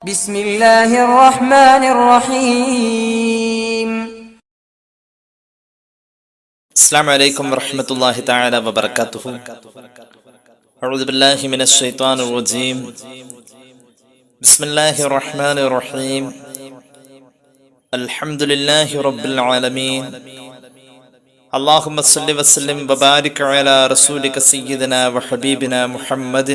بسم الله الرحمن الرحيم. السلام عليكم ورحمة الله تعالى وبركاته. أعوذ بالله من الشيطان الرجيم. بسم الله الرحمن الرحيم. الحمد لله رب العالمين. اللهم صل وسلم وبارك على رسولك سيدنا وحبيبنا محمد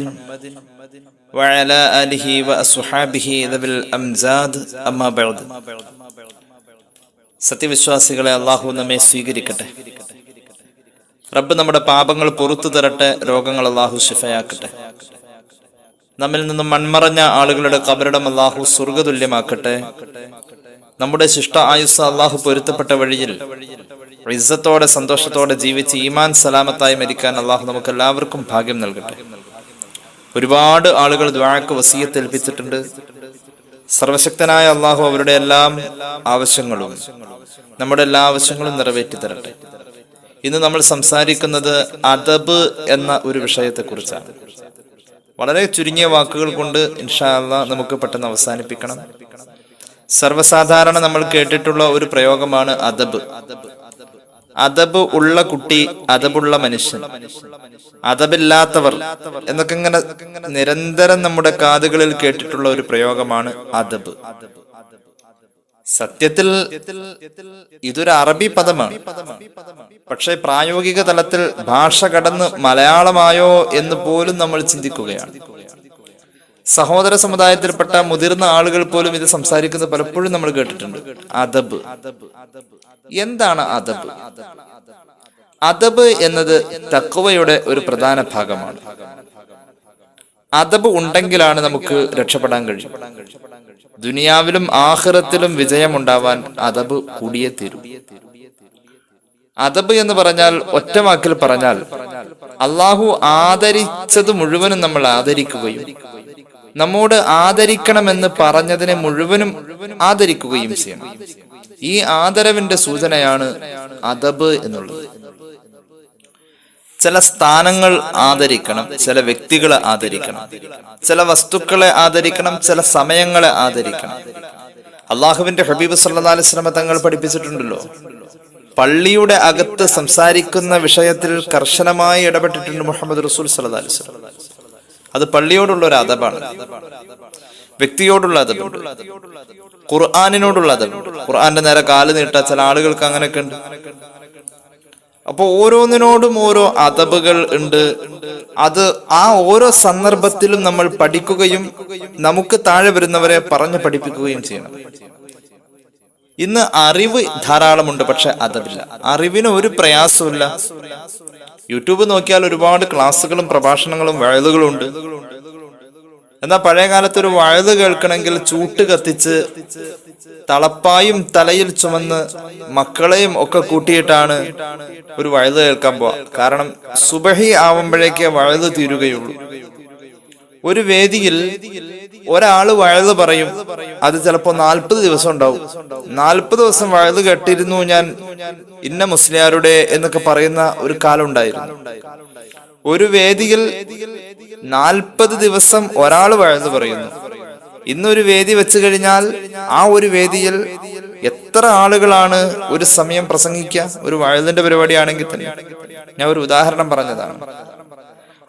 وعلى آله وأصحابه ذوي الأمجاد أما بعد. സത്യവിശ്വാസികളെ, അള്ളാഹു നമ്മെ സ്വീകരിക്കട്ടെ. റബ്ബ് നമ്മുടെ പാപങ്ങൾ പുറത്തു തരട്ടെ. രോഗങ്ങൾ അള്ളാഹു ശിഫയാക്കട്ടെ. നമ്മിൽ നിന്നും മൺമറഞ്ഞ ആളുകളുടെ ഖബറിടം അള്ളാഹു സ്വർഗ്ഗതുല്യമാക്കട്ടെ. നമ്മുടെ ശിഷ്ട ആയുസ് അള്ളാഹു പൊരുത്തപ്പെട്ട വഴിയിൽ ഇസ്സത്തോടെ സന്തോഷത്തോടെ ജീവിച്ച് ഈമാൻ സലാമത്തായി മരിക്കാൻ അള്ളാഹു നമുക്ക് എല്ലാവർക്കും ഭാഗ്യം നൽകട്ടെ. ഒരുപാട് ആളുകൾ ദുആക്ക് വസിയത്ത് ഏൽപ്പിച്ചിട്ടുണ്ട്. സർവശക്തനായ അള്ളാഹു അവരുടെ എല്ലാം ആവശ്യങ്ങളും നമ്മുടെ എല്ലാ ആവശ്യങ്ങളും നിറവേറ്റി തരട്ടെ. ഇന്ന് നമ്മൾ സംസാരിക്കുന്നത് അദബ് എന്ന ഒരു വിഷയത്തെക്കുറിച്ചാണ്. വളരെ ചുരുങ്ങിയ വാക്കുകൾ കൊണ്ട് ഇൻഷാ അല്ലാഹ് നമുക്ക് പെട്ടെന്ന് അവസാനിപ്പിക്കണം. സർവ്വസാധാരണ നമ്മൾ കേട്ടിട്ടുള്ള ഒരു പ്രയോഗമാണ് അദബ്. അദബ് ഉള്ള കുട്ടി, അദബുള്ള മനുഷ്യൻ, അദബില്ലാത്തവർ എന്നൊക്കെ ഇങ്ങനെ നിരന്തരം നമ്മുടെ കാതുകളിൽ കേട്ടിട്ടുള്ള ഒരു പ്രയോഗമാണ് അദബ്. സത്യത്തിൽ ഇതൊരു അറബി പദമാണ്. പക്ഷെ പ്രായോഗിക തലത്തിൽ ഭാഷ കടന്ന് മലയാളമായോ എന്ന് പോലും നമ്മൾ ചിന്തിക്കുകയാണ്. സഹോദര സമുദായത്തിൽപ്പെട്ട മുതിർന്ന ആളുകൾ പോലും ഇത് സംസാരിക്കുന്നത് പലപ്പോഴും നമ്മൾ കേട്ടിട്ടുണ്ട്. അദബ്, എന്താണ് അദബ്? അദബ് എന്നത് തഖ്വയുടെ ഒരു പ്രധാന ഭാഗമാണ്. അദബ് ഉണ്ടെങ്കിലാണ് നമുക്ക് രക്ഷപ്പെടാൻ കഴിയും. ദുനിയാവിലും ആഖിറത്തിലും വിജയമുണ്ടാവാൻ അദബ് കൂടിയേ തീരൂ. അദബ് എന്ന് പറഞ്ഞാൽ, ഒറ്റ വാക്കിൽ പറഞ്ഞാൽ, അള്ളാഹു ആദരിച്ചത് മുഴുവനും നമ്മൾ ആദരിക്കുകയും നമ്മോട് ആദരിക്കണമെന്ന് പറഞ്ഞതിനെ മുഴുവനും ആദരിക്കുകയും ചെയ്യണം. ഈ ആദരവിന്റെ സൂചനയാണ് അദബ് എന്നുള്ളത്. ചില സ്ഥാനങ്ങൾ ആദരിക്കണം, ചില വ്യക്തികളെ ആദരിക്കണം, ചില വസ്തുക്കളെ ആദരിക്കണം, ചില സമയങ്ങളെ ആദരിക്കണം. അള്ളാഹുവിന്റെ ഹബീബ് സല്ലല്ലാഹു അലൈഹി വസല്ലം തങ്ങൾ പഠിപ്പിച്ചിട്ടുണ്ടല്ലോ, പള്ളിയുടെ അകത്ത് സംസാരിക്കുന്ന വിഷയത്തിൽ കർശനമായി ഇടപെട്ടിട്ടുണ്ട് മുഹമ്മദ് റസൂൽ സല്ലല്ലാഹു അലൈഹി വസല്ലം. അത് പള്ളിയോടുള്ള ഒരു അദബാണ്. വ്യക്തിയോടുള്ള അദബുണ്ട്, ഖുർആനിനോടുള്ള അദബുണ്ട്. ഖുർആന്റെ നേരെ കാല് നീട്ടാ ചില ആളുകൾക്ക് അങ്ങനെയൊക്കെ ഉണ്ട്. അപ്പൊ ഓരോന്നിനോടും ഓരോ അദബുകൾ ഉണ്ട്. അത് ആ ഓരോ സന്ദർഭത്തിലും നമ്മൾ പഠിക്കുകയും നമുക്ക് താഴെ വരുന്നവരെ പറഞ്ഞു പഠിപ്പിക്കുകയും ചെയ്യണം. ഇന്ന് അറിവ് ധാരാളമുണ്ട്, പക്ഷെ അദബില്ല. അറിവിന് ഒരു പ്രയാസമില്ല. യൂട്യൂബ് നോക്കിയാൽ ഒരുപാട് ക്ലാസ്സുകളും പ്രഭാഷണങ്ങളും വയലുകളും ഉണ്ട്. എന്നാൽ പഴയ കാലത്ത് ഒരു വയല് കേൾക്കണമെങ്കിൽ ചൂട്ട് കത്തിച്ച് തളപ്പായും തലയിൽ ചുമന്ന് മക്കളെയും ഒക്കെ കൂട്ടിയിട്ടാണ് ഒരു വയല് കേൾക്കാൻ പോവാ. കാരണം സുബഹി ആവുമ്പോഴേക്കേ വയല് തീരുകയുള്ളൂ. ഒരു വേദിയിൽ ഒരാള് വയല് പറയും, അത് ചിലപ്പോ 40 ദിവസം ഉണ്ടാവും. 40 ദിവസം വയല് കേട്ടിരുന്നു ഞാൻ ഇന്ന മുസ്ലിയാരുടെ എന്നൊക്കെ പറയുന്ന ഒരു കാലം ഉണ്ടായിരുന്നു. ഒരു വേദിയിൽ 40 ദിവസം ഒരാള് വയല് പറയുന്നു. ഇന്നൊരു വേദി വെച്ച് കഴിഞ്ഞാൽ ആ ഒരു വേദിയിൽ എത്ര ആളുകളാണ് ഒരു സമയം പ്രസംഗിക്കുക? ഒരു വയലിന്റെ പരിപാടിയാണെങ്കിൽ തന്നെ. ഞാൻ ഒരു ഉദാഹരണം പറഞ്ഞതാണ്.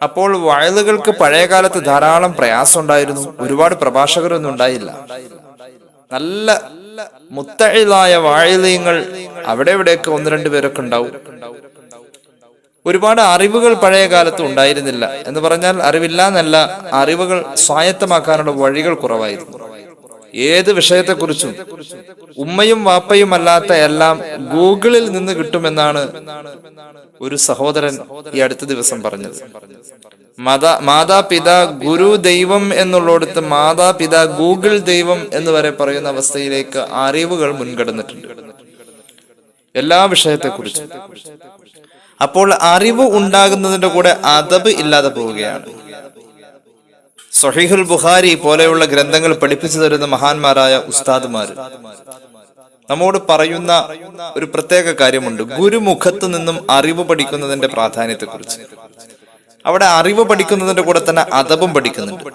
അപ്പോൾ വയലുകൾക്ക് പഴയ കാലത്ത് ധാരാളം പ്രയാസം ഉണ്ടായിരുന്നു. ഒരുപാട് പ്രഭാഷകരൊന്നും ഉണ്ടായില്ല. നല്ല മുത്തഇലായ വാഴിലയങ്ങൾ അവിടെ ഇവിടെയൊക്കെ 1-2 പേരൊക്കെ ഉണ്ടാവും. ഒരുപാട് അറിവുകൾ പഴയ കാലത്ത് ഉണ്ടായിരുന്നില്ല. എന്ന് പറഞ്ഞാൽ അറിവില്ല എന്നല്ല, അറിവുകൾ സ്വായത്തമാക്കാനുള്ള വഴികൾ കുറവായിരുന്നു. ഏത് വിഷയത്തെക്കുറിച്ചും ഉമ്മയും വാപ്പയും അല്ലാത്ത എല്ലാം ഗൂഗിളിൽ നിന്ന് കിട്ടുമെന്നാണ് ഒരു സഹോദരൻ ഈ അടുത്ത ദിവസം പറഞ്ഞത്. മാതാപിതാ ഗുരു ദൈവം എന്നുള്ളിടത്ത് മാതാപിതാ ഗൂഗിൾ ദൈവം എന്ന് വരെ പറയുന്ന അവസ്ഥയിലേക്ക് അറിവുകൾ മുൻകടന്നിട്ടുണ്ട് എല്ലാ വിഷയത്തെക്കുറിച്ചും. അപ്പോൾ അറിവ് ഉണ്ടാകുന്നതിന്റെ കൂടെ അദബ് ഇല്ലാതെ പോവുകയാണ്. സ്വഹീഹുൽ ബുഖാരി പോലെയുള്ള ഗ്രന്ഥങ്ങൾ പഠിപ്പിച്ചു തരുന്ന മഹാന്മാരായ ഉസ്താദുമാർ നമ്മോട് പറയുന്ന ഒരു പ്രത്യേക കാര്യമുണ്ട്. ഗുരുമുഖത്ത് നിന്നും അറിവ് പഠിക്കുന്നതിന്റെ പ്രാധാന്യത്തെക്കുറിച്ച്. അവിടെ അറിവ് പഠിക്കുന്നതിന്റെ കൂടെ തന്നെ അദബും പഠിക്കുന്നുണ്ട്.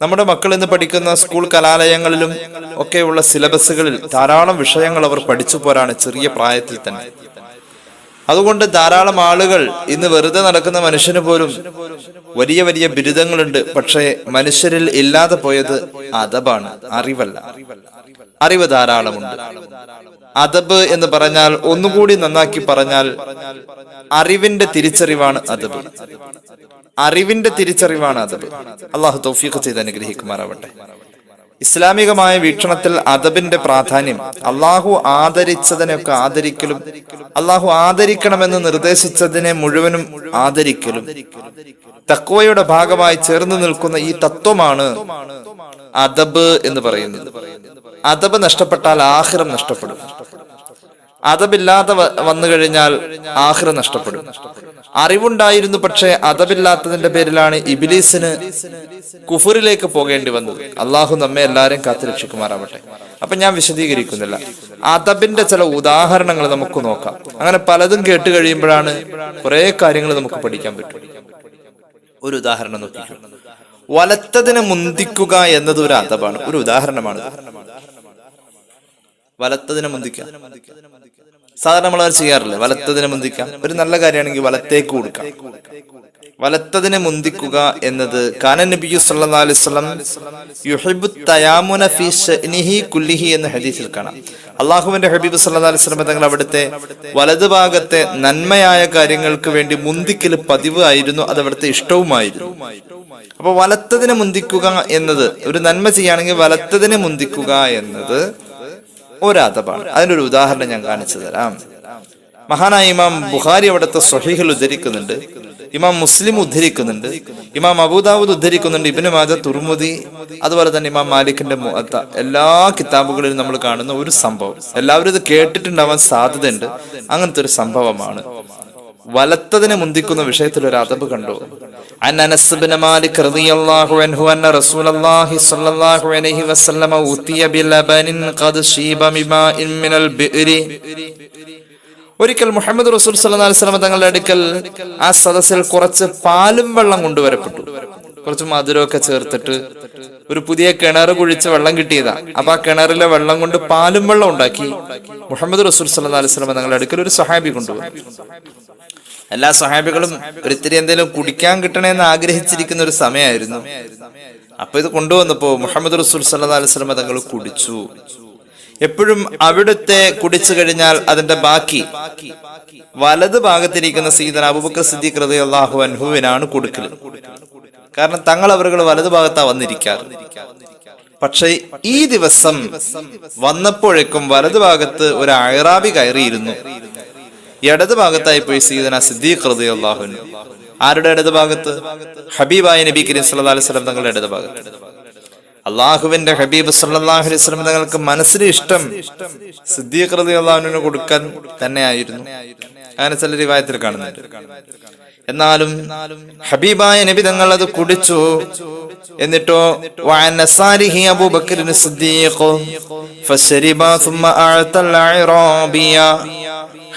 നമ്മുടെ മക്കൾ ഇന്ന് പഠിക്കുന്ന സ്കൂൾ കലാലയങ്ങളിലും ഒക്കെയുള്ള സിലബസുകളിൽ ധാരാളം വിഷയങ്ങൾ അവർ പഠിച്ചു പോരാണ് ചെറിയ പ്രായത്തിൽ തന്നെ. അതുകൊണ്ട് ധാരാളം ആളുകൾ ഇന്ന് വെറുതെ നടക്കുന്ന മനുഷ്യന് പോലും വലിയ വലിയ ബിരുദങ്ങളുണ്ട്. പക്ഷേ മനുഷ്യരിൽ ഇല്ലാതെ പോയത് അദബാണ്, അറിവല്ല. അറിവ് ധാരാളമുണ്ട്. അദബ് എന്ന് പറഞ്ഞാൽ, ഒന്നുകൂടി നന്നാക്കി പറഞ്ഞാൽ, അറിവിന്റെ തിരിച്ചറിവാണ് അദബ്. അറിവിന്റെ തിരിച്ചറിവാണ് അദബ്. അള്ളാഹു തൗഫീഖ് ചെയ്ത് അനുഗ്രഹിക്കുമാറാവട്ടെ. ഇസ്ലാമികമായ വീക്ഷണത്തിൽ അദബിന്റെ പ്രാധാന്യം അള്ളാഹു ആദരിച്ചതിനെയൊക്കെ ആദരിക്കലും, അള്ളാഹു ആദരിക്കണമെന്ന് നിർദ്ദേശിച്ചതിനെ മുഴുവനും ആദരിക്കലും തഖ്വയുടെ ഭാഗമായി ചേർന്ന് നിൽക്കുന്ന ഈ തത്വമാണ് അദബ് എന്ന് പറയുന്നത്. അദബ് നഷ്ടപ്പെട്ടാൽ ആഖിറം നഷ്ടപ്പെടും. അദബില്ലാതെ വന്നു കഴിഞ്ഞാൽ ആഖിറം നഷ്ടപ്പെടും. അറിവുണ്ടായിരുന്നു, പക്ഷേ അദബില്ലാത്തതിന്റെ പേരിലാണ് ഇബ്ലീസിന് കുഫറിലേക്ക് പോകേണ്ടി വന്നത്. അള്ളാഹു നമ്മെ എല്ലാവരെയും കാത്തുരക്ഷിക്കുമാറാവട്ടെ. അപ്പൊ ഞാൻ വിശദീകരിക്കുന്നില്ല. അദബിന്റെ ചില ഉദാഹരണങ്ങൾ നമുക്ക് നോക്കാം. അങ്ങനെ പലതും കേട്ട് കഴിയുമ്പോഴാണ് കുറെ കാര്യങ്ങൾ നമുക്ക് പഠിക്കാൻ പറ്റും. ഒരു ഉദാഹരണം നോക്കിക്കോ. വലത്തതിനെ മുന്തിക്കുക എന്നത് ഒരു അദബാണ്, ഒരു ഉദാഹരണമാണ്. വലത്തതിനെ മുന്തിക്കുക സാധാരണ നമ്മളത് ചെയ്യാറില്ല. വലത്തതിനെ മുന്തിക്കാം, ഒരു നല്ല കാര്യമാണെങ്കിൽ വലത്തേക്ക് കൊടുക്കാം. വലത്തതിനെ മുന്തിക്കുക എന്നത് കാന നബിയു സല്ലല്ലാഹു അലൈഹി വസല്ലം യുഹിബ്ബു തയാമുന ഫീ ശഅനിഹി കുല്ലിഹി എന്ന ഹദീസിൽ കാണാം. അള്ളാഹുവിന്റെ ഹബീബ് സല്ലല്ലാഹു അലൈഹി വസല്ലം തങ്ങൾ അവിടുത്തെ വലതുഭാഗത്തെ നന്മയായ കാര്യങ്ങൾക്ക് വേണ്ടി മുന്തിക്കൽ പതിവ് ആയിരുന്നു. അത് അവിടുത്തെ ഇഷ്ടവുമായിരുന്നു. അപ്പൊ വലത്തതിനെ മുന്തിക്കുക എന്നത്, ഒരു നന്മ ചെയ്യുകയാണെങ്കിൽ വലത്തതിനെ മുന്തിക്കുക എന്നത് ഒരു അദബാണ്. അതിനൊരു ഉദാഹരണം ഞാൻ കാണിച്ചു തരാം. മഹാനായ ഇമാം ബുഖാരി അവിടുത്തെ സ്വഹീഹിൽ ഉദ്ധരിക്കുന്നുണ്ട്, ഇമാം മുസ്ലിം ഉദ്ധരിക്കുന്നുണ്ട്, ഇമാം അബൂദാവൂദ് ഉദ്ധരിക്കുന്നുണ്ട്, ഇബ്നു മാജ, തുർമുദി, അതുപോലെ തന്നെ ഇമാം മാലിക്കിന്റെ മുഅത്ത, എല്ലാ കിതാബുകളിലും നമ്മൾ കാണുന്ന ഒരു സംഭവം. എല്ലാവരും ഇത് കേട്ടിട്ടുണ്ടാവാൻ സാധ്യതയുണ്ട്. അങ്ങനത്തെ ഒരു സംഭവമാണ്. വലത്തതിനെ മുന്തിക്കുന്ന വിഷയത്തിൽ ഒരു അദബ് കണ്ടു. അനസ് ഇബ്നു മാലിക് റളിയല്ലാഹു അൻഹു അന്ന റസൂലുള്ളാഹി സ്വല്ലല്ലാഹു അലൈഹി വസല്ലം ഉതിയ ബിലബനിൻ ഖദ് ശീബ മിമാഇൻ മിനൽ ബിഇരി. ഒരിക്കൽ മുഹമ്മദ് റസൂൽ സല്ലല്ലാഹു അലൈഹി വസല്ലം തങ്ങളുടെ അടുക്കൽ ആ സദസ്സിൽ കുറച്ച് പാലും വെള്ളം കൊണ്ടുവരപ്പെട്ടു. കുറച്ച് മധുരമൊക്കെ ചേർത്തിട്ട് ഒരു പുതിയ കിണർ കുഴിച്ച് വെള്ളം കിട്ടിയതാ. അപ്പൊ ആ കിണറിലെ വെള്ളം കൊണ്ട് പാലും വെള്ളം ഉണ്ടാക്കി മുഹമ്മദ് റസൂൽ സല്ലല്ലാഹു അലൈഹി വസല്ലം തങ്ങളുടെ അടുക്കൽ ഒരു സ്വഹാബി കൊണ്ടുവന്നു. എല്ലാ സ്വഹാബികളും ഒരിത്തിരി എന്തെങ്കിലും കുടിക്കാൻ കിട്ടണമെന്ന് ആഗ്രഹിച്ചിരിക്കുന്ന ഒരു സമയമായിരുന്നു. അപ്പൊ ഇത് കൊണ്ടുവന്നപ്പോ മുഹമ്മദ് റസൂൽ സല്ലല്ലാഹു അലൈഹി വസല്ലം തങ്ങൾ കുടിച്ചു. എപ്പോഴും അവിടുത്തെ കുടിച്ചു കഴിഞ്ഞാൽ അതിന്റെ ബാക്കി വലത് ഭാഗത്തിരിക്കുന്ന സയ്യിദന അബൂബക്കർ സിദ്ദീഖ് റളിയല്ലാഹു അൻഹുവിനാണ് കൊടുക്കൽ. കാരണം തങ്ങൾ അവരുകൾ വലതു ഭാഗത്താ വന്നിരിക്കാറ്. പക്ഷെ ഈ ദിവസം വന്നപ്പോഴേക്കും വലതു ഭാഗത്ത് ഒരു അഅ്റാബി കയറിയിരുന്നു. ഇടത് ഭാഗത്തായി പോയി സയ്യിദന സിദ്ദീഖ് റളിയല്ലാഹു അൻഹു. ആരുടെ ഇടത് ഭാഗത്ത്? ഹബീബായ നബി കരീം സല്ലല്ലാഹു അലൈഹി വസല്ലം തങ്ങളുടെ ഇടത് ഭാഗത്ത്. അള്ളാഹുവിന്റെ ഹബീബ് സല്ലല്ലാഹു അലൈഹി വസല്ലം തങ്ങൾക്ക് മനസ്സിന് ഇഷ്ടം സിദ്ദീഖ് റളിയല്ലാഹു അൻഹുവിന് കൊടുക്കാൻ തന്നെയായിരുന്നു. അങ്ങനെ ചില റിവായത്തിൽ കാണുന്നുണ്ട്. എന്നാലും ഹബീബായ നബി തങ്ങൾ അത് കുടിച്ചു. എന്നിട്ടോ വഅനസാരിഹി അബൂബക്കർ സിദ്ദീഖ് ഫശരിബ ثم اعطى العرابية.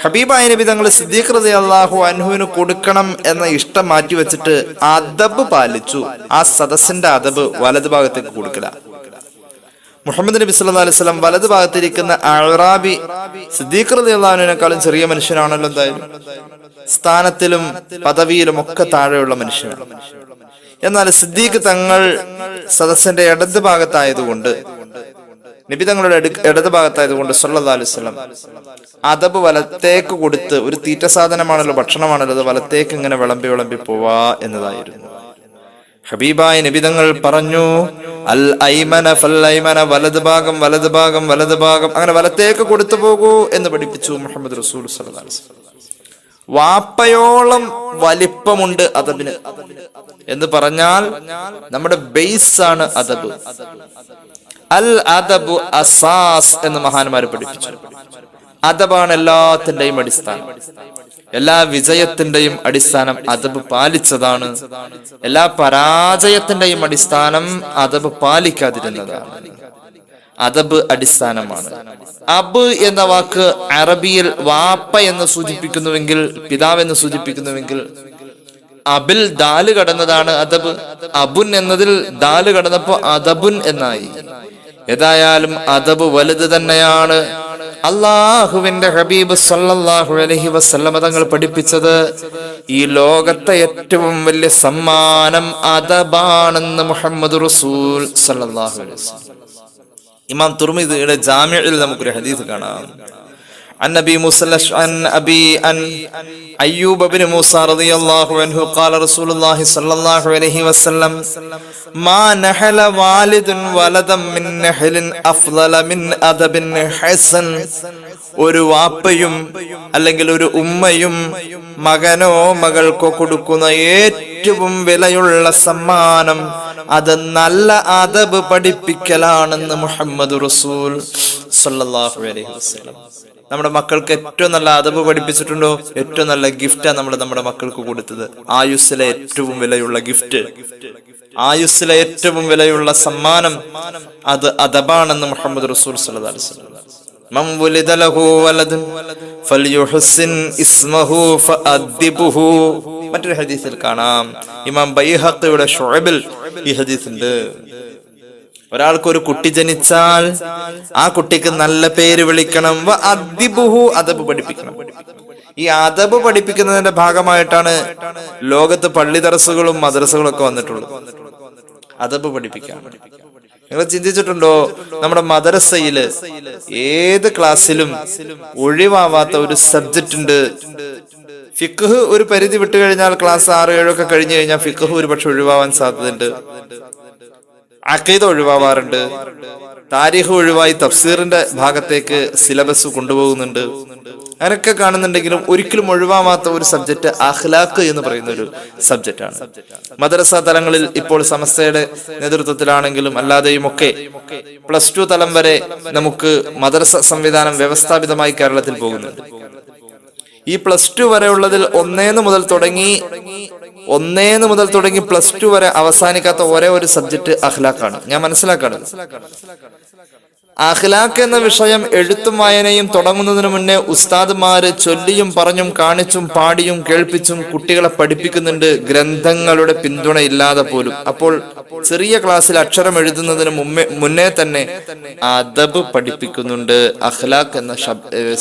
ഹബീബായ നബി തങ്ങൾ സിദ്ദീഖ് റളിയല്ലാഹു അൻഹുവിന് കൊടുക്കണം എന്ന ഇഷ്ടം മാറ്റി വെച്ചിട്ട് അദബ് പാലിച്ചു. ആ സദസ്സിന്റെ അദബ് വലതു ഭാഗത്തേക്ക് കൊടുക്കല. മുഹമ്മദ് നബി സല്ലല്ലാഹു അലൈഹി വസല്ലം വലതു ഭാഗത്തിരിക്കുന്ന അഅ്റാബി സിദ്ദീഖ് റളിയല്ലാഹു അൻഹുവിനേക്കാളും ചെറിയ മനുഷ്യനാണല്ലോ. എന്തായാലും സ്ഥാനത്തിലും പദവിയിലും ഒക്കെ താഴെയുള്ള മനുഷ്യനാണ്. എന്നാൽ സിദ്ദീഖ് തങ്ങൾ സദസ്സിന്റെ ഇടത് ഭാഗത്തായതുകൊണ്ട്, നബി തങ്ങളുടെ ഇടത് ഭാഗത്തായതുകൊണ്ട് സല്ലല്ലാഹു അലൈഹി വസല്ലം അദബ് വലത്തേക്ക് കൊടുത്ത്, ഒരു തീറ്റ സാധനമാണല്ലോ, ഭക്ഷണമാണല്ലോ, അത് വലത്തേക്ക് ഇങ്ങനെ വിളമ്പി വിളമ്പി പോവാ എന്നതായിരുന്നു. ഹബീബായ നബി തങ്ങൾ പറഞ്ഞു, അൽ ഐമന ഫൽ ഐമന, വലത് ഭാഗം വലത് ഭാഗം വലത് ഭാഗം, അങ്ങനെ വലത്തേക്ക് കൊടുത്തു പോകൂ എന്ന് പഠിപ്പിച്ചു മുഹമ്മദ് റസൂൽ സല്ലല്ലാഹു അലൈഹി വസല്ലം. വാപ്പയോളം വലിപ്പമുണ്ട് അദബിന് എന്ന് പറഞ്ഞാൽ നമ്മുടെ ബേസ് ആണ് അദബ്. അൽ അദബു അസാസ് എന്ന് മഹാന്മാര് പഠിപ്പിച്ചു. അദബാണ് എല്ലാത്തിന്റെയും അടിസ്ഥാനം. എല്ലാ വിജയത്തിന്റെയും അടിസ്ഥാനം അദബ് പാലിച്ചതാണ്. എല്ലാ പരാജയത്തിന്റെയും അടിസ്ഥാനം അദബ് പാലിക്കാതിരുന്നതാണ്. അദബ് അടിസ്ഥാനമാണ്. അബ് എന്ന വാക്ക് അറബിയിൽ വാപ്പ എന്ന് സൂചിപ്പിക്കുന്നുവെങ്കിൽ, പിതാവ് എന്ന് സൂചിപ്പിക്കുന്നുവെങ്കിൽ, അബിൽ ദാല് കടന്നതാണ് അദബ്. അബുൻ എന്നതിൽ ദാല് കടന്നപ്പോ അദബുൻ എന്നായി. ഏതായാലും അദബ് വലുത് തന്നെയാണ്. അള്ളാഹുവിന്റെ ഹബീബ് സല്ലല്ലാഹു അലൈഹി വസല്ലമ തങ്ങൾ പഠിപ്പിച്ചത് ഈ ലോകത്തെ ഏറ്റവും വലിയ സമ്മാനം അദബാണെന്ന് മുഹമ്മദ് റസൂൽ സല്ലല്ലാഹു അലൈഹി വസല്ലം. ഇമാം തുർമിദിയുടെ ജാമിഉൽ നമുക്കൊരു ഹദീസ് കാണാം. عن أبي موسى عن أبي أن أيوب بن موسى رضي الله عنه قال رسول الله صلى الله عليه وسلم ما نحل والد ولدا من نحل أفضل من أدب حسن. ഒരു വാപ്പയും അല്ലെങ്കിൽ ഒരു ഉമ്മയും മകനോ മകൾക്കോ കൊടുക്കുന്ന ഏറ്റവും വിലയുള്ള സമ്മാനം അത് നല്ല അദബ് പഠിപ്പിക്കലാണെന്ന് മുഹമ്മദ് റസൂൽ സല്ലല്ലാഹു അലൈഹി വസല്ലം. നമ്മുടെ മക്കൾക്ക് ഏറ്റവും നല്ല അദബ് പഠിപ്പിച്ചിട്ടുണ്ടോ? ഏറ്റവും നല്ല ഗിഫ്റ്റാണ് നമ്മൾ നമ്മുടെ മക്കൾക്ക് കൊടുത്തത്. ആയുസ്സിലെ ഏറ്റവും വിലയുള്ള ഗിഫ്റ്റ്, ആയുസ്സിലെ ഏറ്റവും വിലയുള്ള സമ്മാനം അത് അദബാണെന്ന് മുഹമ്മദ് റസൂൽ സല്ലല്ലാഹു അലൈഹി വസല്ലം. മൻ വലിദ ലഹു വലദുൻ ഫൽയുഹ്സിൻ ഇസ്മഹു ഫഅദ്ദിബുഹു. മറ്റൊരു ഹദീസിൽ കാണാം, ഇമാം ബൈഹഖിയുടെ ശുഅബിൽ ഈ ഹദീസുണ്ട്. ഒരാൾക്കൊരു കുട്ടി ജനിച്ചാൽ ആ കുട്ടിക്ക് നല്ല പേര് വിളിക്കണം. വഅദ്ദിബുഹു, അദബ് പഠിപ്പിക്കണം. ഈ അദബ് പഠിപ്പിക്കുന്നതിന്റെ ഭാഗമായിട്ടാണ് ലോകത്ത് പള്ളി ദർസുകളും മദ്രസകളും ഒക്കെ വന്നിട്ടുള്ളത്. അദബ് പഠിപ്പിക്കാൻ നിങ്ങൾ ചിന്തിച്ചിട്ടുണ്ടോ? നമ്മുടെ മദ്രസയില് ഏത് ക്ലാസ്സിലും ഒഴിവാവാത്ത ഒരു സബ്ജക്റ്റ് ഉണ്ട്. ഫിഖ്ഹ് ഒരു പരിധി വിട്ടു കഴിഞ്ഞാൽ ക്ലാസ് 6-7 ഒക്കെ കഴിഞ്ഞു കഴിഞ്ഞാൽ ഫിഖ്ഹ് ഒരു പക്ഷെ ഒഴിവാവാൻ സാധ്യതയുണ്ട്. അഖീദ ഒഴിവാവാറുണ്ട്. താരീഖ് ഒഴിവായി തഫ്സീറിന്റെ ഭാഗത്തേക്ക് സിലബസ് കൊണ്ടുപോകുന്നുണ്ട്. അങ്ങനെയൊക്കെ കാണുന്നുണ്ടെങ്കിലും ഒരിക്കലും ഒഴിവാവാത്ത ഒരു സബ്ജക്ട് അഖ്ലാഖ് എന്ന് പറയുന്ന ഒരു സബ്ജക്റ്റാണ്. മദ്രസ തലങ്ങളിൽ ഇപ്പോൾ സമസ്തയുടെ നേതൃത്വത്തിലാണെങ്കിലും അല്ലാതെയും ഒക്കെ +2 തലം വരെ നമുക്ക് മദ്രസ സംവിധാനം വ്യവസ്ഥാപിതമായി കേരളത്തിൽ പോകുന്നുണ്ട്. ഈ +2 വരെ ഉള്ളതിൽ 1 മുതൽ തുടങ്ങി +2 വരെ അവസാനിക്കാത്ത ഒരേ ഒരു സബ്ജക്ട് അഖ്ലാഖാണ്. ഞാൻ മനസ്സിലാക്കാണ്, അഖ്ലാഖ് എന്ന വിഷയം എഴുത്തും വായനയും തുടങ്ങുന്നതിന് മുന്നേ ഉസ്താദ്മാര് ചൊല്ലിയും പറഞ്ഞും കാണിച്ചും പാടിയും കേൾപ്പിച്ചും കുട്ടികളെ പഠിപ്പിക്കുന്നുണ്ട്, ഗ്രന്ഥങ്ങളുടെ പിന്തുണ ഇല്ലാതെ പോലും. അപ്പോൾ ചെറിയ ക്ലാസ്സിൽ അക്ഷരം എഴുതുന്നതിന് മുന്നേ തന്നെ അദബ് പഠിപ്പിക്കുന്നുണ്ട്. അഖ്ലാഖ് എന്ന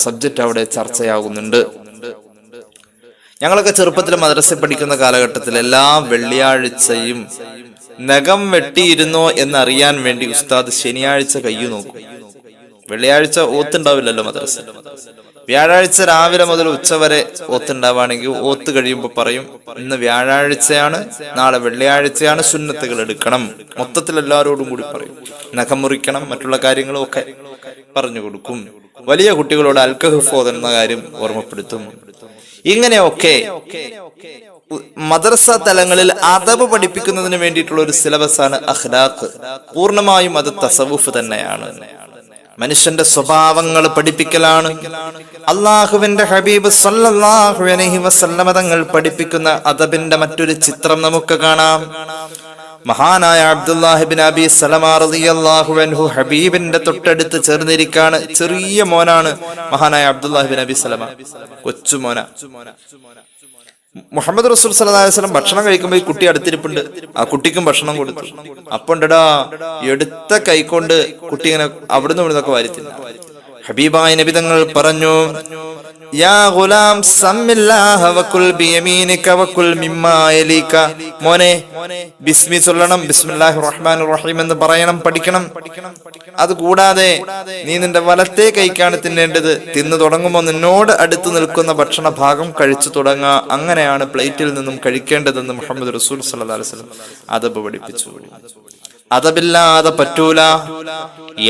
സബ്ജക്ട് അവിടെ ചർച്ചയാകുന്നുണ്ട്. ഞങ്ങളൊക്കെ ചെറുപ്പത്തിൽ മദ്രസയിൽ പഠിക്കുന്ന കാലഘട്ടത്തിൽ എല്ലാ വെള്ളിയാഴ്ചയും നഖം വെട്ടിയിരുന്നോ എന്നറിയാൻ വേണ്ടി ഉസ്താദ് ശനിയാഴ്ച കയ്യു നോക്കും. വെള്ളിയാഴ്ച ഓത്തുണ്ടാവില്ലല്ലോ മദ്രസ. വ്യാഴാഴ്ച രാവിലെ മുതൽ ഉച്ചവരെ ഓത്തുണ്ടാവുകയാണെങ്കിൽ ഓത്ത് കഴിയുമ്പോൾ പറയും, ഇന്ന് വ്യാഴാഴ്ചയാണ്, നാളെ വെള്ളിയാഴ്ചയാണ്, സുന്നത്തുകൾ എടുക്കണം. മൊത്തത്തിൽ എല്ലാവരോടും കൂടി പറയും. നഖം മുറിക്കണം, മറ്റുള്ള കാര്യങ്ങളും ഒക്കെ പറഞ്ഞു കൊടുക്കും. വലിയ കുട്ടികളോട് അൽകഹഫ് ഓതുന്ന കാര്യം ഓർമ്മപ്പെടുത്തും. ഇങ്ങനെയൊക്കെ മദ്രസ തലങ്ങളിൽ അദബ് പഠിപ്പിക്കുന്നതിന് വേണ്ടിയിട്ടുള്ള ഒരു സിലബസ് ആണ് അഖ്ലാഖ്. പൂർണ്ണമായും അത് തസവുഫ് തന്നെയാണ്. മനുഷ്യന്റെ സ്വഭാവങ്ങൾ പഠിപ്പിക്കലാണ്. അള്ളാഹുവിന്റെ ഹബീബ് സല്ലല്ലാഹു അലൈഹി വസല്ലമ തങ്ങൾ പഠിപ്പിക്കുന്ന അദബിന്റെ മറ്റൊരു ചിത്രം നമുക്ക് കാണാം. മഹാനായ അബ്ദുല്ലാഹി ഇബ്നു അബീ സലമ റളിയല്ലാഹു അൻഹു ഹബീബിന്റെ തൊട്ടടുത്ത് ചേർന്നിരിക്കാണ്. ചെറിയ മോനാണ് മഹാനായ അബ്ദുല്ലാഹി ഇബ്നു അബീ സലമ, കൊച്ചുമോന. മുഹമ്മദ് റസൂൽ സല്ലല്ലാഹു അലൈഹി വസല്ലം ഭക്ഷണം കഴിക്കുമ്പോൾ ഈ കുട്ടി അടുത്തിരിപ്പുണ്ട്. ആ കുട്ടിക്കും ഭക്ഷണം കൊടുത്തു. അപ്പോണ്ടടാ എടുത്ത കൈകൊണ്ട് കുട്ടി ഇങ്ങനെ അവിടുന്ന് ഇവിടുന്നൊക്കെ വാരിത്തിന്നു. ഹബീബായ നബി തങ്ങൾ പറഞ്ഞു, യാ ഗുലാം സമ്മില്ലാഹ വകുൽ ബിയമീനിക വകുൽ മിമ്മാ യലീക. മോനെ ബിസ്മി ചൊല്ലണം, ബിസ്മില്ലാഹിർ റഹ്മാനിർ റഹീം എന്ന് പറയണം, പഠിക്കണം. അതുകൂടാതെ നീ നിന്റെ വലത്തെ കൈക്കാണ് തിന്നേണ്ടത്. തിന്നു തുടങ്ങുമ്പോൾ നിന്നോട് അടുത്ത് നിൽക്കുന്ന ഭക്ഷണ ഭാഗം കഴിച്ചു തുടങ്ങുക. അങ്ങനെയാണ് പ്ലേറ്റിൽ നിന്നും കഴിക്കേണ്ടതെന്ന് മുഹമ്മദ് റസൂൽ സല്ലല്ലാഹു അലൈഹി വസല്ലം അദബ് പഠിപ്പിച്ചു. അതബില്ലാതെ പറ്റൂല.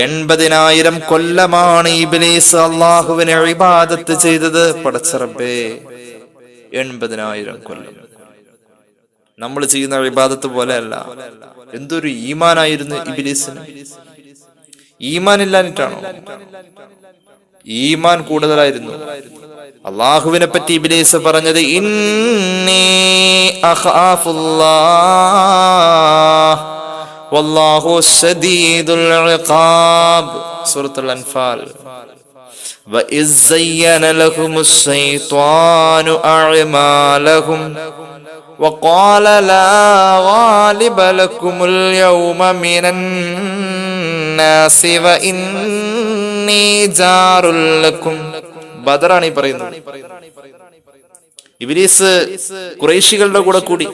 80,000 കൊല്ലമാണ് ഇബ്ലീസ് അള്ളാഹുവിനെ ഇബാദത്ത് ചെയ്തത്. പടച്ച റബ്ബേ, 80,000 കൊല്ലം. നമ്മൾ ചെയ്യുന്ന ഇബാദത്ത് പോലെയല്ല. എന്തൊരു ഈമാനായിരുന്നു ഇബ്ലീസിന്. ഈമാൻ ഇല്ലാഞ്ഞിട്ടാണോ? ഈമാൻ കൂടുതലായിരുന്നു. അള്ളാഹുവിനെ പറ്റി ഇബ്ലീസ് പറഞ്ഞത്, ഇന്നി അഖാഫുല്ലാഹ് വല്ലാഹു ശദീദുൽ ഇഖാബ്. സൂറത്തുൽ അൻഫാൽ. വഇസ് സയ്യന ലഹുമുശ് ശൈത്വാനു അഅമാലഹും وقال لا غالب لكم اليوم من الناس وإني جار لكم. ബദറാണ് ഈ പറയുന്നത്. ഇബ്ലീസ് ഖുറൈശികളുടെ കൂടെ കൂടി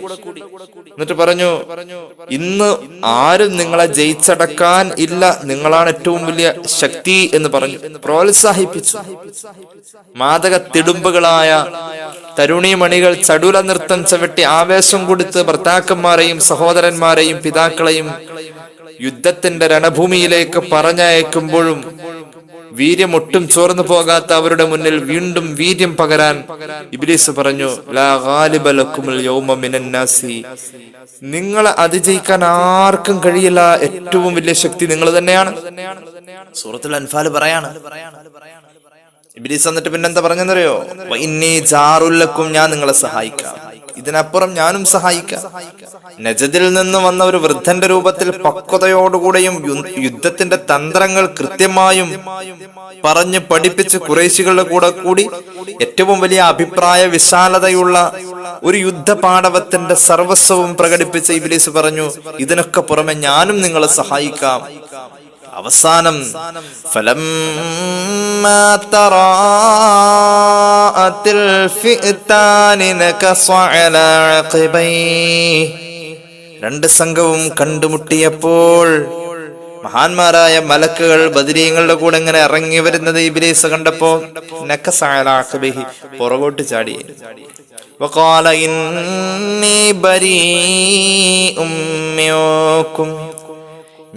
എന്നിട്ട് പറഞ്ഞു, ഇന്ന് ആരും നിങ്ങളെ ജയിച്ചടക്കാൻ ഇല്ല, നിങ്ങളാണ് ഏറ്റവും വലിയ ശക്തി എന്ന് പറഞ്ഞു പ്രോത്സാഹിപ്പിച്ചു. മാദക തിടുമ്പുകളായ തരുണിമണികൾ ചടുല നൃത്തം ചവിട്ടി ആവേശം കൊടുത്ത് ഭർത്താക്കന്മാരെയും സഹോദരന്മാരെയും പിതാക്കളെയും യുദ്ധത്തിന്റെ രണഭൂമിയിലേക്ക് പറഞ്ഞയക്കുമ്പോഴും വീര്യമൊട്ടും ചോർന്നു പോകാത്ത അവരുടെ മുന്നിൽ വീണ്ടും വീര്യം പകരാൻ ഇബ്ലീസ് പറഞ്ഞു, ലാ ഗാലിബ ലക്കുമുൽ യൗമ മിനൻ നാസി, നിങ്ങളെ അതിജയിക്കാൻ ആർക്കും കഴിയില്ല, ഏറ്റവും വലിയ ശക്തി നിങ്ങൾ തന്നെയാണ്. സൂറത്തുൽ അൻഫാൽ പറയാണ്. ഇബ്ലീസ് എന്നിട്ട് പിന്നെന്താ പറഞ്ഞെന്നറിയോ? വഇന്നീ ജാറുൽ ലക്കും, ഞാൻ നിങ്ങളെ സഹായിക്കാം, ഇതിനപ്പുറം ഞാനും സഹായിക്കാം. നജദിൽ നിന്ന് വന്ന ഒരു വൃദ്ധന്റെ രൂപത്തിൽ പക്വതയോടുകൂടെയും യുദ്ധത്തിന്റെ തന്ത്രങ്ങൾ കൃത്യമായും പറഞ്ഞു പഠിപ്പിച്ച് ഖുറൈശികളുടെ കൂടെ കൂടി ഏറ്റവും വലിയ അഭിപ്രായ വിശാലതയുള്ള ഒരു യുദ്ധപാടവത്തിന്റെ സർവസ്വവും പ്രകടിപ്പിച്ച ഇബ്ലീസ് പറഞ്ഞു, ഇതിനൊക്കെ പുറമെ ഞാനും നിങ്ങളെ സഹായിക്കാം. അവസാനം ഫലമ്മാ തറാഅത്തിൽ ഫിഅതാനി നകസ അലാ അഖബൈഹി, രണ്ട് സംഘവും കണ്ടുമുട്ടിയപ്പോൾ മഹാന്മാരായ മലക്കുകൾ ബദരീങ്ങളുടെ കൂടെ ഇങ്ങനെ ഇറങ്ങി വരുന്നത് ഇബ്ലീസ് കണ്ടപ്പോ നകസ അലാ അഖബൈഹി, പുറകോട്ട് ചാടി. വഖാല ഇന്നി ബരീഉം മിൻകും,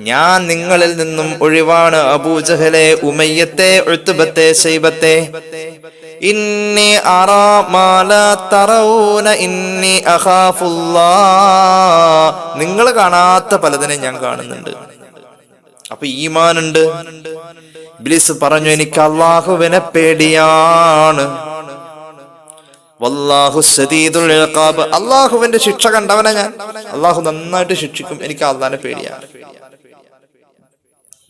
ഞാൻ നിങ്ങളിൽ നിന്നും ഒഴിവാണ്. അബൂജഹലെ, ഉമയ്യത്തെ, ഉത്ബത്തെ, ശൈബത്തെ, ഇന്നി അറാ മാ ലാ തറൗന ഇന്നി അഖാഫുല്ലാഹ്, നിങ്ങൾ കാണാത്ത പലതിനെ ഞാൻ കാണുന്നുണ്ട്. അപ്പൊ ഈമാനുണ്ട്. ഇബ്ലീസ് പറഞ്ഞു, എനിക്ക് അല്ലാഹുവിനെ പേടിയാണ്. വല്ലാഹു ശദീദുൽ ഇഖാബ്, അല്ലാഹുവിന്റെ ശിക്ഷ കണ്ടവനെ ഞാൻ, അല്ലാഹു നന്നായിട്ട് ശിക്ഷിക്കും, എനിക്ക് അല്ലാഹുവിനെ പേടിയാണ്.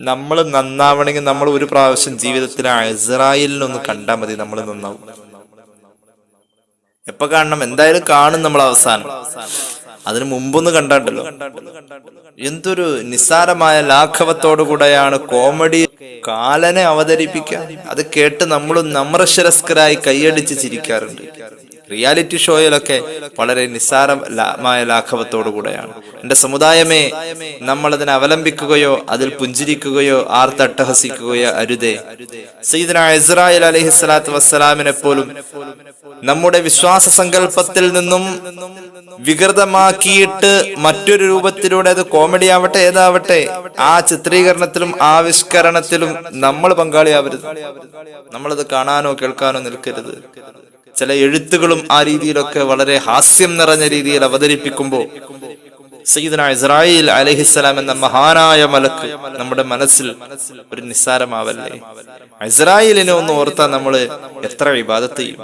നമ്മൾ നന്നാവണമെങ്കിൽ നമ്മൾ ഒരു പ്രാവശ്യം ജീവിതത്തിൽ ഇസ്രായേലിനൊന്ന് കണ്ടാൽ മതി, നമ്മൾ നന്നാവും. എപ്പോ കാണണം? എന്തായാലും കാണും നമ്മൾ അവസാനം. അതിനു മുമ്പൊന്ന് കണ്ടാണ്ടല്ലോ. എന്തൊരു നിസ്സാരമായ ലാഘവത്തോടു കൂടെയാണ് കോമഡി കാലനെ അവതരിപ്പിക്കുക. അത് കേട്ട് നമ്മളും നമ്രശിരസ്കരായി കൈയടിച്ച് ചിരിക്കാറുണ്ട്. റിയാലിറ്റി ഷോയിലൊക്കെ വളരെ നിസ്സാരമായ ലാഘവത്തോടു കൂടെയാണ്. എന്റെ സമുദായമേ, നമ്മൾ അതിനെ അവലംബിക്കുകയോ അതിൽ പുഞ്ചിരിക്കുകയോ ആർത്തട്ടഹസിക്കുകയോ അരുതേ. സയ്യിദുനാ ഇസ്രായേൽ അലൈഹിസ്സലാത്തു വസ്സലാമിനെ പോലും നമ്മുടെ വിശ്വാസ സങ്കല്പത്തിൽ നിന്നും വികൃതമാക്കിയിട്ട് മറ്റൊരു രൂപത്തിലൂടെ, അത് കോമഡി ആവട്ടെ ഏതാവട്ടെ, ആ ചിത്രീകരണത്തിലും ആവിഷ്കരണത്തിലും നമ്മൾ പങ്കാളിയാവരുത്. നമ്മളത് കാണാനോ കേൾക്കാനോ നിൽക്കരുത്. ചില എഴുത്തുകളും ആ രീതിയിലൊക്കെ വളരെ ഹാസ്യം നിറഞ്ഞ രീതിയിൽ അവതരിപ്പിക്കുമ്പോൾ സയ്യിദുനാ ഇസ്രായേൽ അലൈഹിസ്സലാം എന്ന മഹാനായ മലക്ക് നമ്മുടെ മനസ്സിൽ ഒരു നിസ്സാരമാവല്ലേ. ഇസ്രായേലിനെ ഒന്ന് ഓർത്താൽ നമ്മള് എത്ര ഇബാദത്ത് ചെയ്യും.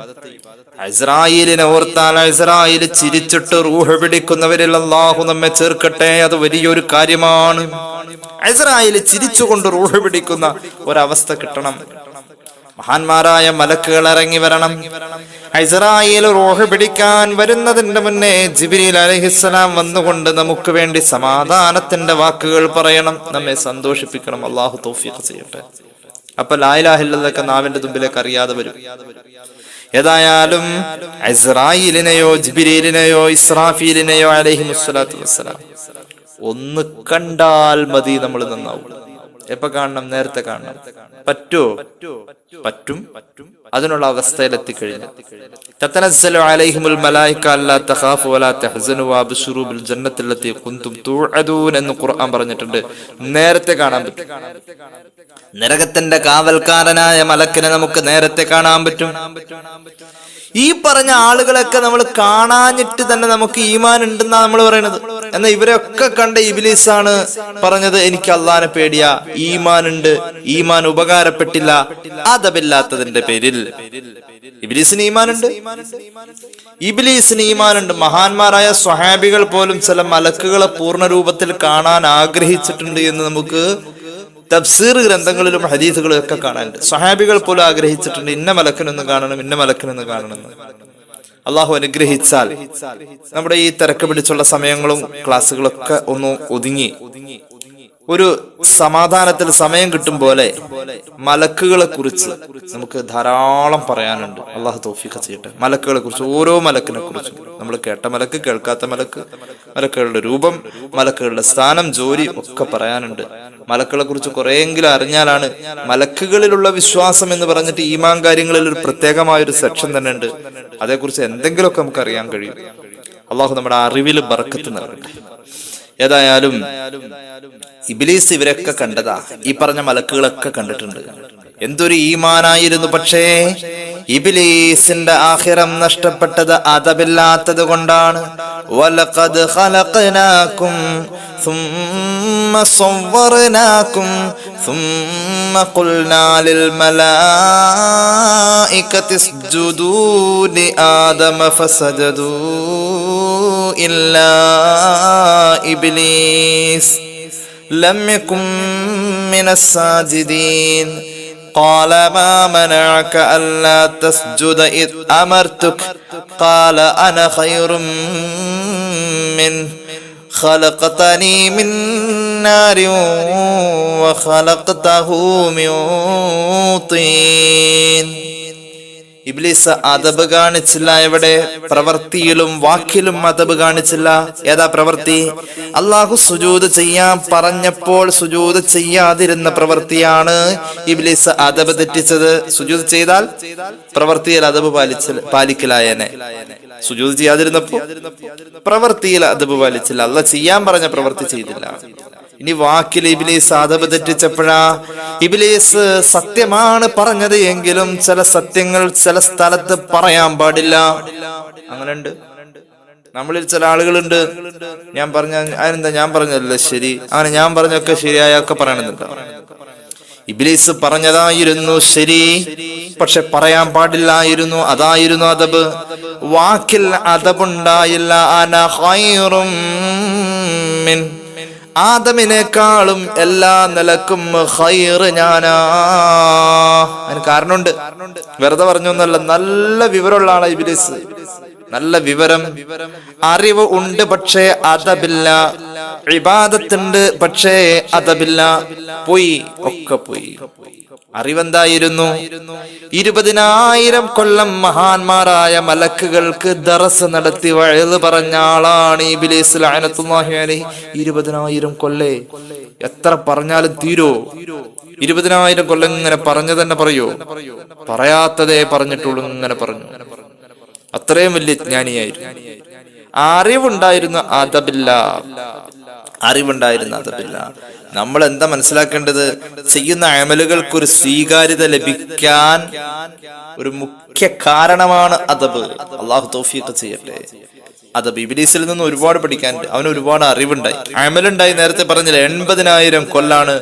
ഇസ്രായേലിനെ ഓർത്താൽ ഇസ്രായേൽ ചിരിച്ചിട്ട് റൂഹ് പിടിക്കുന്നവരിൽ അല്ലാഹു നമ്മെ ചേർക്കട്ടെ. അത് വലിയൊരു കാര്യമാണ്. ഇസ്രായേൽ ചിരിച്ചുകൊണ്ട് റൂഹ് പിടിക്കുന്ന ഒരവസ്ഥ കിട്ടണം. മഹാന്മാരായ മലക്കുകൾ ഇറങ്ങി വരണം. ഇസ്രായേൽ റൂഹ് പിടിക്കാൻ വരുന്നതിന്റെ മുന്നേ ജിബ്രീൽ അലൈഹിസ്സലാം വന്നുകൊണ്ട് നമുക്ക് വേണ്ടി സമാധാനത്തിന്റെ വാക്കുകൾ പറയണം, നമ്മെ സന്തോഷിപ്പിക്കണം. അല്ലാഹു തൗഫീഖ് ചെയ്യട്ടെ. അപ്പൊ ലാ ഇലാഹ ഇല്ലല്ലാഹ് നാവിന്റെ തുമ്പിലേക്ക് അറിയാതെ വരും. ഏതായാലും ഇസ്രായേലിനെയോ ജിബ്രീലിനെയോ ഇസ്രാഫീലിനെയോ അലൈഹിമുസ്സലാത്തു വസ്സലാം ഒന്ന് കണ്ടാൽ മതി, നമ്മൾ നന്നാവും. എപ്പോ കാണണം? നേരത്തെ കാണണം. പറ്റുമോ? പറ്റും. അതിനുള്ള അവസ്ഥയിലെത്തിക്കഴിഞ്ഞു. തതനസ്സലു അലൈഹിമുൽ മലായിക അല്ലാ തഖാഫു വലാ തഹ്സനു വഅബ്ശിറൂ ബിൽ ജന്നത്തില്ലത്തി കുൻതും തുഅദൂൻ എന്ന് ഖുർആൻ പറഞ്ഞിട്ടുണ്ട്. നേരത്തെ കാണാൻ പറ്റും. നരകത്തിന്റെ കാവൽക്കാരനായ മലക്കിനെ നമുക്ക് നേരത്തെ കാണാൻ പറ്റും. ഈ പറഞ്ഞ ആളുകളൊക്കെ നമ്മൾ കാണാഞ്ഞിട്ട് തന്നെ നമുക്ക് ഈമാൻ ഉണ്ടെന്നാ നമ്മൾ പറയുന്നത്. എന്നാൽ ഇവരൊക്കെ കണ്ട ഇബ്ലീസാണ് പറഞ്ഞത്, എനിക്ക് അള്ളാനെ പേടിയാ, ഈമാൻ ഉണ്ട്, ഈമാൻ ഉപകാരപ്പെട്ടില്ല. അതബില്ലാത്തതിന്റെ പേരിൽ ഇബ്ലീസിന് ഈമാനുണ്ട്. ഇബ്ലീസിന് ഈമാനുണ്ട്. മഹാന്മാരായ സ്വഹാബികൾ പോലും ചില മലക്കുകളെ പൂർണ്ണ രൂപത്തിൽ കാണാൻ ആഗ്രഹിച്ചിട്ടുണ്ട് എന്ന് നമുക്ക് തഫ്സീർ ഗ്രന്ഥങ്ങളിലും ഹദീസുകളും ഒക്കെ കാണാനുണ്ട്. സ്വഹാബികൾ പോലും ആഗ്രഹിച്ചിട്ടുണ്ട്, ഇന്ന മലക്കിനൊന്ന് കാണണം, ഇന്ന മലക്കിനൊന്ന് കാണണം. അള്ളാഹു അനുഗ്രഹിച്ചാൽ നമ്മുടെ ഈ തിരക്ക് പിടിച്ചുള്ള സമയങ്ങളും ക്ലാസ്സുകളൊക്കെ ഒന്ന് ഒതുങ്ങി ഒരു സമാധാനത്തിൽ സമയം കിട്ടും പോലെ മലക്കുകളെ കുറിച്ച് നമുക്ക് ധാരാളം പറയാനുണ്ട്. അള്ളാഹു തൗഫീഖ് ചെയ്യട്ടെ. മലക്കുകളെ കുറിച്ച്, ഓരോ മലക്കിനെ കുറിച്ച്, നമ്മൾ കേട്ട മലക്ക്, കേൾക്കാത്ത മലക്ക്, മലക്കുകളുടെ രൂപം, മലക്കുകളുടെ സ്ഥാനം, ജോലി ഒക്കെ പറയാനുണ്ട്. മലക്കുകളെ കുറിച്ച് കുറെയെങ്കിലും അറിഞ്ഞാലാണ്, മലക്കുകളിലുള്ള വിശ്വാസം എന്ന് പറഞ്ഞിട്ട് ഈമാൻ കാര്യങ്ങളിൽ ഒരു പ്രത്യേകമായൊരു സെക്ഷൻ തന്നെ ഉണ്ട്. അതേക്കുറിച്ച് എന്തെങ്കിലുമൊക്കെ നമുക്ക് അറിയാൻ കഴിയും. അള്ളാഹു നമ്മുടെ അറിവിൽ ബർക്കത്ത് നൽകട്ടെ. ഏതായാലും ഇബ്ലീസ് ഇവരൊക്കെ കണ്ടതാ, ഈ പറഞ്ഞ മലക്കുകളൊക്കെ കണ്ടിട്ടുണ്ട്. എന്തൊരു ഈമാനായിരുന്നു. പക്ഷേ ഇബ്ലീസിന്റെ ആഖിറം നഷ്ടപ്പെട്ടത് അദബില്ലാത്തത് കൊണ്ടാണ്. വലഖദ് ഖലഖനാകും ثم صورناكم ثم قلنا للملائكة اسجدوا لآدم فسجدوا إلا إبليس لم يكن من الساجدين قال ما منعك ألا تسجد إذ أمرتك قال أنا خير منه خلقتني من نار وخلقته من طين. ഇബ്ലീസ് അദബ് കാണിച്ചില്ല. എവിടെ? പ്രവൃത്തിയിലും വാക്കിലും അദബ് കാണിച്ചില്ല. ഏതാ പ്രവൃത്തി? അള്ളാഹു സുജൂദ് ചെയ്യാൻ പറഞ്ഞപ്പോൾ സുജൂദ് ചെയ്യാതിരുന്ന പ്രവൃത്തിയാണ് ഇബ്ലീസ് അദബ് തെറ്റിച്ചത്. സുജൂദ് ചെയ്താൽ പ്രവൃത്തിയിൽ അദബ് പാലിക്കലായനെ. സുജൂദ് ചെയ്യാതിരുന്നപ്പോ പ്രവൃത്തിയിൽ അദബ് പാലിച്ചില്ല. അള്ളാഹ് ചെയ്യാൻ പറഞ്ഞ പ്രവൃത്തി ചെയ്തില്ല. ഇനി വാക്കിൽ ഇബ്ലീസ് അദബ് തെറ്റിച്ചപ്പോഴാ? ഇബ്ലീസ് സത്യമാണ് പറഞ്ഞത് എങ്കിലും ചില സത്യങ്ങൾ ചില സ്ഥലത്ത് പറയാൻ പാടില്ല. അങ്ങനെയുണ്ട്. നമ്മളിൽ ചില ആളുകളുണ്ട്, ഞാൻ പറഞ്ഞ അതിനെന്താ, ഞാൻ പറഞ്ഞതല്ലേ ശരി, അങ്ങനെ ഞാൻ പറഞ്ഞൊക്കെ ശരിയായൊക്കെ പറയണമെന്നുണ്ടോ? ഇബ്ലീസ് പറഞ്ഞതായിരുന്നു ശരി, പക്ഷെ പറയാൻ പാടില്ലായിരുന്നു. അതായിരുന്നു അദബ്. വാക്കിൽ അദബുണ്ടായില്ല. അന ഖൈറും മിൻ, ആദമിനേക്കാളും എല്ലാ നിലക്കും ഖൈർ ഞാനാ. അതിന് കാരണമുണ്ട്. വെറുതെ പറഞ്ഞൊന്നല്ല, നല്ല വിവരമുള്ള ആളാ ഇബ്ലീസ്. നല്ല വിവരം, അറിവ് ഉണ്ട്, പക്ഷേ അദബില്ല. ഇബാദത്തുണ്ട്, പക്ഷേ അദബില്ല. പോയി, ഒക്കെ പോയി. അറിവെന്തായിരുന്നു? 20,000 കൊല്ലം മഹാന്മാരായ മലക്കുകൾക്ക് ദറസ് നടത്തി വഅദ് പറഞ്ഞ ആളാണ് ഇബ്ലീസ് ലഅനത്തുല്ലാഹി അലൈഹി. 20,000 കൊല്ലേ എത്ര പറഞ്ഞാലും തീരോ? 20,000 കൊല്ലം ഇങ്ങനെ പറഞ്ഞു തന്നെ പറയോ? പറയാത്തതേ പറഞ്ഞിട്ടുള്ളൂ. ഇങ്ങനെ പറഞ്ഞു. അത്രയും വലിയ ജ്ഞാനിയായിരുന്നു. അറിവുണ്ടായിരുന്നു, അതബില്ല. അറിവുണ്ടായിരുന്നു, അതബില്ല. നമ്മൾ എന്താ മനസ്സിലാക്കേണ്ടത്? ചെയ്യുന്ന അമലുകൾക്കൊരു സ്വീകാര്യത ലഭിക്കാൻ ഒരു മുഖ്യ കാരണമാണ് അദബ്. അള്ളാഹു തൗഫീഖ് ചെയ്യട്ടെ. അദബ് ഇബ്ലീസിൽ നിന്ന് ഒരുപാട് പഠിക്കാനുണ്ട്. അവന് ഒരുപാട് അറിവുണ്ടായി, അമലുണ്ടായി. നേരത്തെ പറഞ്ഞില്ല, 80,000 കൊല്ലാണ്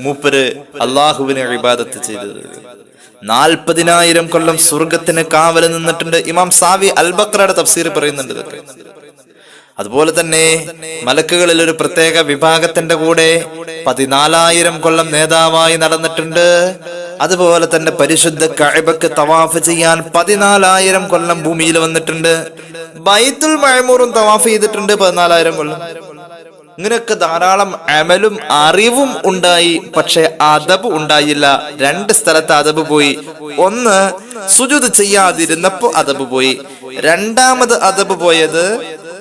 മൂപ്പര് അള്ളാഹുവിനെ ഇബാദത്ത് ചെയ്തത്. 40,000 കൊല്ലം സ്വർഗത്തിന് കാവല് നിന്നിട്ടുണ്ട്. ഇമാം സാവി അൽ ബഖറയുടെ തഫ്സീർ പറയുന്നുണ്ട് ഇതൊക്കെ. അതുപോലെ തന്നെ മലക്കുകളിൽ ഒരു പ്രത്യേക വിഭാഗത്തിന്റെ കൂടെ 14,000 കൊല്ലം നേതാവായി നടന്നിട്ടുണ്ട്. അതുപോലെ തന്നെ പരിശുദ്ധ കഅബക്ക് തവാഫ് ചെയ്യാൻ 14,000 കൊല്ലം ഭൂമിയിൽ വന്നിട്ടുണ്ട്. ബൈത്തുൽ മഅമൂറും തവാഫ് ചെയ്തിട്ടുണ്ട് 14,000 കൊല്ലം. ഇങ്ങനെയൊക്കെ ധാരാളം അമലും അറിവും ഉണ്ടായി, പക്ഷെ അദബ് ഉണ്ടായില്ല. 2 സ്ഥലത്ത് അദബ് പോയി. ഒന്ന്, സുജൂദ് ചെയ്യാതിരുന്നപ്പോ അദബ് പോയി. രണ്ടാമത് അദബ് പോയത്,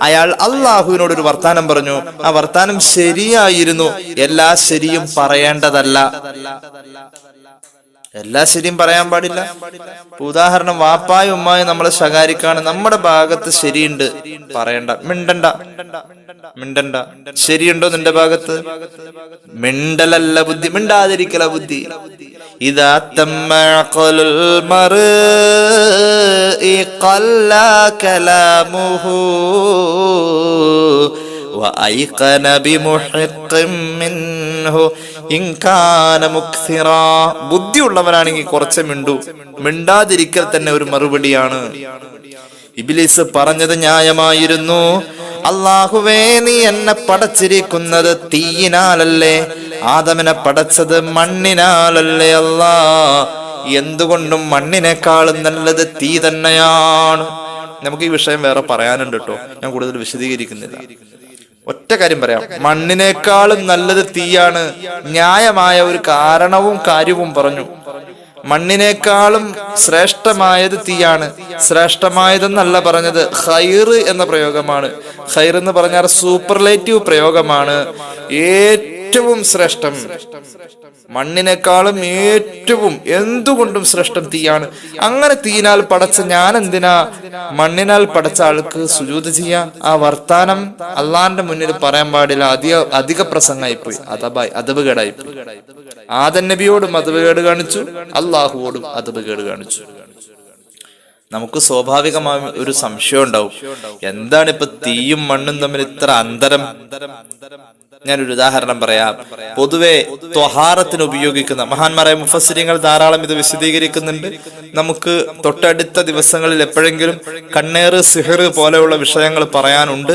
അയാൾ അള്ളാഹുവിനോട് ഒരു വർത്താനം പറഞ്ഞു. ആ വർത്താനം ശരിയായിരുന്നു. എല്ലാ ശരിയും പറയേണ്ടതല്ല. എല്ലാ ശരിയും പറയാൻ പാടില്ല. ഉദാഹരണം, വാപ്പായും ഉമ്മായും നമ്മളെ ശകാരിക്കാണ്, നമ്മുടെ ഭാഗത്ത് ശരിയുണ്ട്, പറയണ്ട, മിണ്ടണ്ട. ശരിയുണ്ടോ നിന്റെ ഭാഗത്ത്? മിണ്ടലല്ല ബുദ്ധി, മിണ്ടാതിരിക്കല ബുദ്ധി. ഇദാ തമ്മഅഖലുൽ മർഇ ഖല്ലാ കലാമുഹു വഅയ്ഖന ബിമുഹിഖ്ഖിൻ മിൻഹു ഇൻ കാന മുക്സിറാ. ബുദ്ധിയുള്ളവനാണെങ്കിൽ കുറച്ച് മിണ്ടു. മിണ്ടാതിരിക്കൽ തന്നെ ഒരു മറുപടിയാണ്. ഇബ്ലീസ് പറഞ്ഞത് ന്യായമായിരുന്നു. അല്ലാഹുവേ, നീ എന്നെ പടച്ചിരിക്കുന്നത് തീയിനാലല്ലേ? ആദമിനെ പടച്ചത് മണ്ണിനാലല്ലേ? അല്ലാ, എന്തുകൊണ്ടും മണ്ണിനേക്കാളും നല്ലത് തീ തന്നെയാണ്. നമുക്ക് ഈ വിഷയം വേറെ പറയാനുണ്ട് കേട്ടോ, ഞാൻ കൂടുതൽ വിശദീകരിക്കുന്നില്ല. ഒറ്റ കാര്യം പറയാം, മണ്ണിനേക്കാളും നല്ലത് തീയാണ്. ന്യായമായ ഒരു കാരണവും കാര്യവും പറഞ്ഞു. മണ്ണിനേക്കാളും ശ്രേഷ്ഠമായത് തീയാണ്. ശ്രേഷ്ഠമായതെന്നല്ല പറഞ്ഞത്, ഖൈർ എന്ന പ്രയോഗമാണ്. ഖൈർ എന്ന് പറഞ്ഞാൽ സൂപ്പർലേറ്റീവ് പ്രയോഗമാണ്. ഏറ്റവും ശ്രേഷ്ഠം, മണ്ണിനേക്കാളും ഏറ്റവും എന്തുകൊണ്ടും ശ്രേഷ്ഠം തീയാണ്. അങ്ങനെ തീയിനാൽ പടച്ച ഞാൻ എന്തിനാ മണ്ണിനാൽ പടച്ച ആൾക്ക് സുജൂദ് ചെയ്യാ? ആ വർത്താനം അള്ളാന്റെ മുന്നിൽ പറയാൻ പാടില്ല. അധിക പ്രസംഗമായിപ്പോയി, അതബുകേടായിപ്പോയി. ആദം നബിയോടും അതബുകേട് കാണിച്ചു, അള്ളാഹുവോടും അതബുകേട് കാണിച്ചു. നമുക്ക് സ്വാഭാവികമായ ഒരു സംശയം ഉണ്ടാവും, എന്താണ് ഇപ്പൊ തീയും മണ്ണും തമ്മിൽ ഇത്ര അന്തരം? ഞാനൊരു ഉദാഹരണം പറയാം. പൊതുവെ ത്വഹാറത്തിന് ഉപയോഗിക്കുന്ന മഹാന്മാരായ മുഫസ്സിരിങ്ങൾ ധാരാളം ഇത് വിശദീകരിക്കുന്നുണ്ട്. നമുക്ക് തൊട്ടടുത്ത ദിവസങ്ങളിൽ എപ്പോഴെങ്കിലും കണ്ണേറ് സിഹർ പോലെയുള്ള വിഷയങ്ങൾ പറയാനുണ്ട്.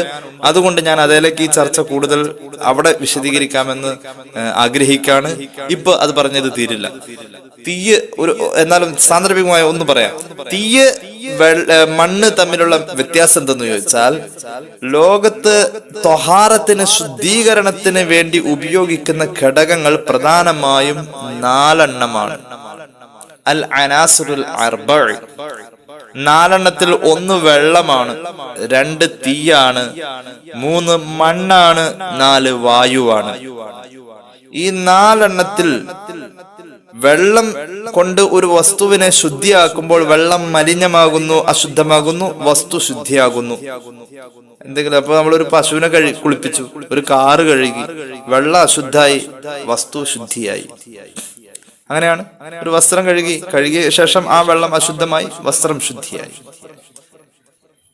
അതുകൊണ്ട് ഞാൻ അതിലേക്ക് ഈ ചർച്ച കൂടുതൽ അവിടെ വിശദീകരിക്കാമെന്ന് ആഗ്രഹിക്കാണ്. ഇപ്പൊ അത് പറഞ്ഞത് തീരില്ല. തീയ് എന്നാലും സാന്ദർഭികമായ ഒന്ന് പറയാം. തീയ് മണ്ണ് തമ്മിലുള്ള വ്യത്യാസം എന്തെന്ന് ചോദിച്ചാൽ, ലോകത്ത് ത്വഹാറത്തിന് ശുദ്ധീകരണത്തിന് വേണ്ടി ഉപയോഗിക്കുന്ന ഘടകങ്ങൾ പ്രധാനമായും 4 അൽ അനാസുറുൽ അർബഅ. 4 ഒന്ന് വെള്ളമാണ്, 2 തീയാണ്, 3 മണ്ണാണ്, 4 വായുവാണ്. ഈ 4 വെള്ളം കൊണ്ട് ഒരു വസ്തുവിനെ ശുദ്ധിയാക്കുമ്പോൾ വെള്ളം മലിനമാകുന്നു, അശുദ്ധമാകുന്നു, വസ്തു ശുദ്ധിയാകുന്നു. എന്തെങ്കിലും അപ്പൊ നമ്മളൊരു പശുവിനെ കുളിപ്പിച്ചു, ഒരു കാറ് കഴുകി, വെള്ളം അശുദ്ധായി, വസ്തു ശുദ്ധിയായി. അങ്ങനെയാണ്. ഒരു വസ്ത്രം കഴുകിയ ശേഷം ആ വെള്ളം അശുദ്ധമായി, വസ്ത്രം ശുദ്ധിയായി.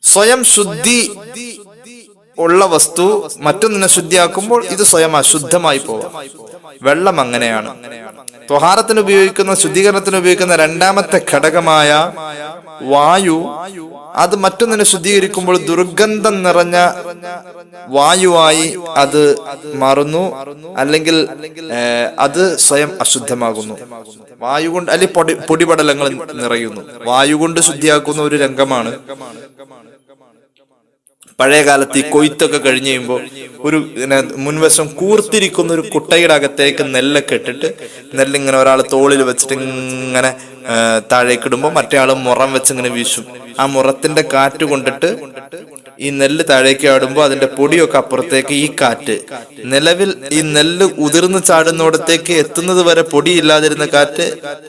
സ്വയം ശുദ്ധി ഉള്ള വസ്തു മറ്റൊന്നിനെ ശുദ്ധിയാക്കുമ്പോൾ ഇത് സ്വയം അശുദ്ധമായി പോവാം. വെള്ളം അങ്ങനെയാണ്. ത്വഹാറത്തിന് ഉപയോഗിക്കുന്ന, ശുദ്ധീകരണത്തിന് ഉപയോഗിക്കുന്ന 2ാമത്തെ ഘടകമായ വായു, അത് മറ്റൊന്നിനെ ശുദ്ധീകരിക്കുമ്പോൾ ദുർഗന്ധം നിറഞ്ഞ വായുവായി അത് മാറുന്നു, അല്ലെങ്കിൽ അത് സ്വയം അശുദ്ധമാകുന്നു. വായു കൊണ്ട് അല്ലെങ്കിൽ പൊടിപടലങ്ങൾ നിറയുന്നു. വായു കൊണ്ട് ശുദ്ധിയാക്കുന്ന ഒരു രംഗമാണ്. പഴയ കാലത്ത് ഈ കൊയ്ത്തൊക്കെ കഴിഞ്ഞ് കഴിയുമ്പോൾ ഒരു മുൻവശം കൂർത്തിരിക്കുന്ന ഒരു കുട്ടയുടെ അകത്തേക്ക് നെല്ലൊക്കെ ഇട്ടിട്ട്, നെല്ലിങ്ങനെ ഒരാൾ തോളിൽ വെച്ചിട്ട് ഇങ്ങനെ താഴേക്കിടുമ്പോൾ മറ്റേ ആൾ മുറം വെച്ച് ഇങ്ങനെ വീശും. ആ മുറത്തിന്റെ കാറ്റ് കൊണ്ടിട്ട് ഈ നെല്ല് താഴേക്ക് ആടുമ്പോൾ അതിന്റെ പൊടിയൊക്കെ അപ്പുറത്തേക്ക് ഈ കാറ്റ്, നിലവിൽ ഈ നെല്ല് ഉതിർന്ന് ചാടുന്നിടത്തേക്ക് എത്തുന്നത് വരെ പൊടിയില്ലാതിരുന്ന കാറ്റ്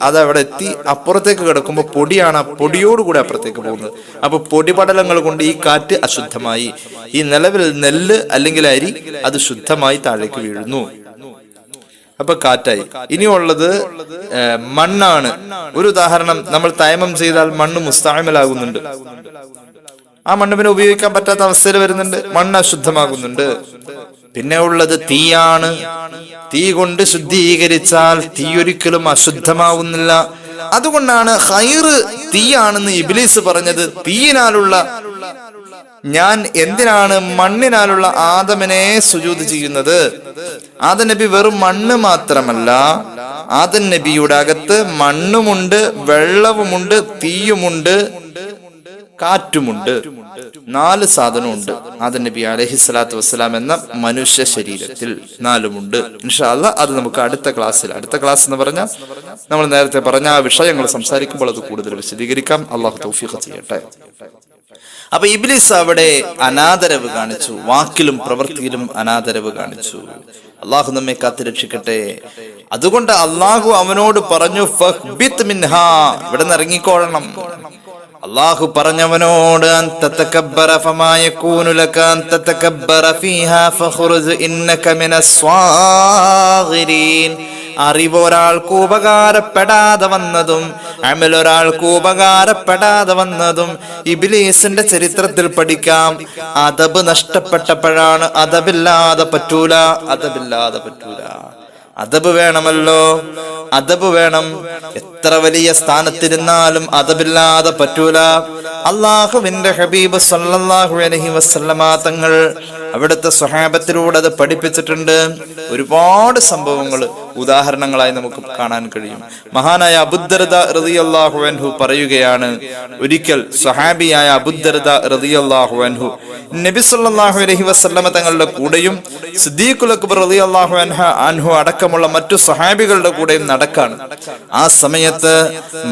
അതവിടെ എത്തി അപ്പുറത്തേക്ക് കിടക്കുമ്പോൾ പൊടിയാണ്, പൊടിയോടുകൂടി അപ്പുറത്തേക്ക് പോകുന്നത്. അപ്പൊ പൊടിപടലങ്ങൾ കൊണ്ട് ഈ കാറ്റ് അശുദ്ധമായി. ഈ നിലവിൽ നെല്ല് അല്ലെങ്കിൽ അരി അത് ശുദ്ധമായി താഴേക്ക് വീഴുന്നു. അപ്പൊ കാറ്റായി. ഇനിയുള്ളത് മണ്ണാണ്. ഒരു ഉദാഹരണം, നമ്മൾ തയമം ചെയ്താൽ മണ്ണ് മുസ്താമിലാകുന്നുണ്ട്. ആ മണ്ണ് പിന്നെ ഉപയോഗിക്കാൻ പറ്റാത്ത അവസ്ഥയിൽ വരുന്നുണ്ട്, മണ്ണ് അശുദ്ധമാകുന്നുണ്ട്. പിന്നെ ഉള്ളത് തീയാണ്. തീ കൊണ്ട് ശുദ്ധീകരിച്ചാൽ തീ ഒരിക്കലും അശുദ്ധമാവുന്നില്ല. അതുകൊണ്ടാണ് ഖൈർ തീയാണെന്ന് ഇബ്ലീസ് പറഞ്ഞത്. തീയിനാലുള്ള ഞാൻ എന്തിനാണ് മണ്ണിനാലുള്ള ആദമിനെ സുജൂദ് ചെയ്യുന്നത്? ആദം നബി വെറും മണ്ണ് മാത്രമല്ല, ആദം നബിയുടെ അകത്ത് മണ്ണുമുണ്ട്, വെള്ളവുമുണ്ട്, തീയുമുണ്ട്, കാറ്റുമുണ്ട്. 4 സാധനമുണ്ട് ആദം നബി അലൈഹിസ്സലാത്തു വസ്സലാം എന്ന മനുഷ്യ ശരീരത്തിൽ. 4മുണ്ട്. ഇൻഷാ അല്ലാഹ് അത് നമുക്ക് അടുത്ത ക്ലാസ് എന്ന് പറഞ്ഞാൽ നമ്മൾ നേരത്തെ പറഞ്ഞ ആ വിഷയങ്ങൾ സംസാരിക്കുമ്പോൾ അത് കൂടുതൽ വിശദീകരിക്കാം. അള്ളാഹു തൗഫീഖ് ചെയ്യട്ടെ. അപ്പൊ ഇബ്ലീസ് അവിടെ അനാദരവ് കാണിച്ചു, വാക്കിലും പ്രവൃത്തിയിലും അനാദരവ് കാണിച്ചു. അള്ളാഹു നമ്മെ കാത്തുരക്ഷിക്കട്ടെ. അതുകൊണ്ട് അള്ളാഹു അവനോട് പറഞ്ഞു, ഫഹ്ബിത് മിൻഹാ, ഇവിടെ നിന്ന് ഇറങ്ങിക്കോളണം. അള്ളാഹു പറഞ്ഞവനോട്, അൻത തകബ്ബറ ഫമാ യകൂനു ലക അൻ തതകബ്ബറ ഫീഹാ ഫഖ്റുജ് ഇന്നക മിനസ് സ്വാഗിരീൻ. അറിവ് ഒരാൾക്ക് ഉപകാരപ്പെടാതെ വന്നതും അമലൊരാൾക്ക് ഉപകാരപ്പെടാതെ വന്നതും ഇബ്ലീസിന്റെ ചരിത്രത്തിൽ പഠിക്കാം. അദബ് നഷ്ടപ്പെട്ടപ്പോഴാണ്. അതബില്ലാതെ പറ്റൂല. അദബ് വേണമല്ലോ, അദബ് വേണം. എത്ര വലിയ സ്ഥാനത്തിരുന്നാലും അദബില്ലാതെ പറ്റൂല. അള്ളാഹുവിന്റെ ഹബീബ് സല്ലല്ലാഹു അലൈഹി വസല്ലമ തങ്ങൾ അവിടുത്തെ സ്വഹാബത്തിലൂടെ അത് പഠിപ്പിച്ചിട്ടുണ്ട്. ഒരുപാട് സംഭവങ്ങൾ ഉദാഹരണങ്ങളായി നമുക്ക് കാണാൻ കഴിയും. മഹാനായ അബൂദർദ റളിയല്ലാഹു അൻഹു പറയുകയാണ്, ഒരിക്കൽ സ്വഹാബിയായ അബൂദർദ റളിയല്ലാഹു അൻഹു നബി സല്ലല്ലാഹു അലൈഹി വസല്ലമ തങ്ങളുടെ കൂടെയും സിദ്ദീഖുൽ അക്ബർ റളിയല്ലാഹു അൻഹു അടക്കമുള്ള മറ്റു സ്വഹാബികളുടെ കൂടെയും നടക്കാണ്. ആ സമയത്ത്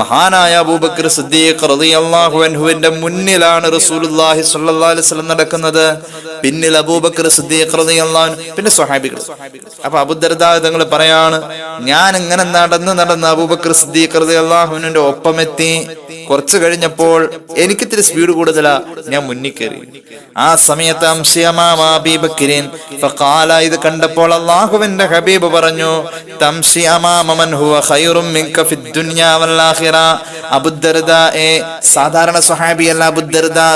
മഹാനായ അബൂബക്കർ സിദ്ദീഖ് റളിയല്ലാഹു അൻഹുവിന്റെ മുന്നിലാണ് റസൂലുള്ളാഹി സ്വല്ലല്ലാഹു അലൈഹി വസല്ലം നടക്കുന്നത്. പിന്നിൽ അബൂബക്കർ സിദ്ദീഖ് റളിയല്ലാഹു അൻഹു, പിന്നെ സ്വഹാബികൾ. അപ്പൊ അബൂദർദ തങ്ങൾ പറയാണ്, ഞാൻ ഇങ്ങനെ നടന്ന് അബൂബക്കർ സിദ്ദീഖ് റളിയല്ലാഹു അൻഹുവിന്റെ ഒപ്പമെത്തി. കുറച്ചു കഴിഞ്ഞപ്പോൾ എനിക്ക് ഇത്തിരി സ്പീഡ് കൂടുതലാ, ഞാൻ മുന്നിൽ കയറി. ആ സമയത്ത് ഇത് കണ്ടപ്പോൾ അല്ലാഹുവിന്റെ ഹബീബ് പറഞ്ഞു, തംശി അമാമ മൻ ഹുവ ഖൈറും മിൻക ഫിദ് ദുനിയാ വൽ ആഖിറ. അബൂദർദായെ, സാധാരണ സ്വഹാബിയല്ല അബൂദർദാ,